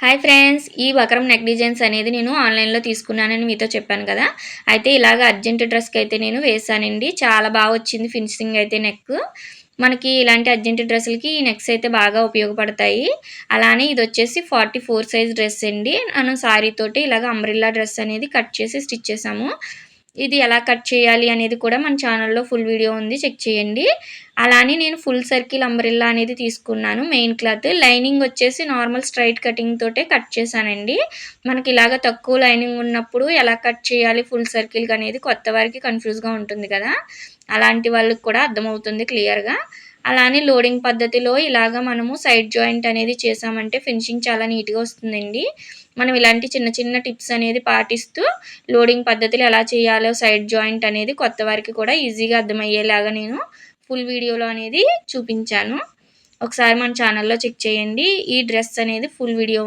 Hi friends! ఈ buckram neck designs అనేది నేను ఆన్‌లైన్‌లో తీసుకున్నానని మీతో చెప్పాను కదా! అయితే ఇలాగ అర్జెంట్ డ్రెస్‌కైతే నేను వేశానండి. చాలా బాగా వచ్చింది ఫినిషింగ్ అయితే నెక్. మనకి ఇలాంటి అర్జెంట్ డ్రెస్సులకి ఈ నెక్స్ అయితే బాగా ఉపయోగపడతాయి. అలానే ఇదొచ్చేసి 44 సైజ్ డ్రెస్ అండి. మనం సారీ తోటి ఇలాగ అంబ్రెల్లా డ్రెస్ అనేది కట్ చేసి స్టిచ్ చేశాము. ఇది ఎలా కట్ చేయాలి అనేది కూడా మన ఛానల్‌లో ఫుల్ వీడియో ఉంది, చెక్ చేయండి. అలానే నేను ఫుల్ సర్కిల్ అంబ్రెల్లా అనేది తీసుకున్నాను మెయిన్ క్లాత్. లైనింగ్ వచ్చేసి నార్మల్ స్ట్రెయిట్ కటింగ్ తోటే కట్ చేశానండి. మనకి ఇలాగ తక్కువ లైనింగ్ ఉన్నప్పుడు ఎలా కట్ చేయాలి ఫుల్ సర్కిల్‌కి అనేది కొత్త వారికి కన్‌ఫ్యూజ్‌గా ఉంటుంది కదా! అలాంటి వాళ్ళకి కూడా అర్థమవుతుంది క్లియర్‌గా. అలానే లోడింగ్ పద్ధతిలో ఇలాగ మనము సైడ్ జాయింట్ అనేది చేశామంటే ఫినిషింగ్ చాలా నీట్‌గా వస్తుందండి. మనం ఇలాంటి చిన్న చిన్న టిప్స్ అనేది పాటిస్తూ లోడింగ్ పద్ధతిలో ఎలా చేయాలో సైడ్ జాయింట్ అనేది కొత్త వారికి కూడా ఈజీగా అర్థమయ్యేలాగా నేను ఫుల్ వీడియోలో అనేది చూపించాను. ఒకసారి మన ఛానల్‌లో చెక్ చేయండి. ఈ డ్రెస్ అనేది ఫుల్ వీడియో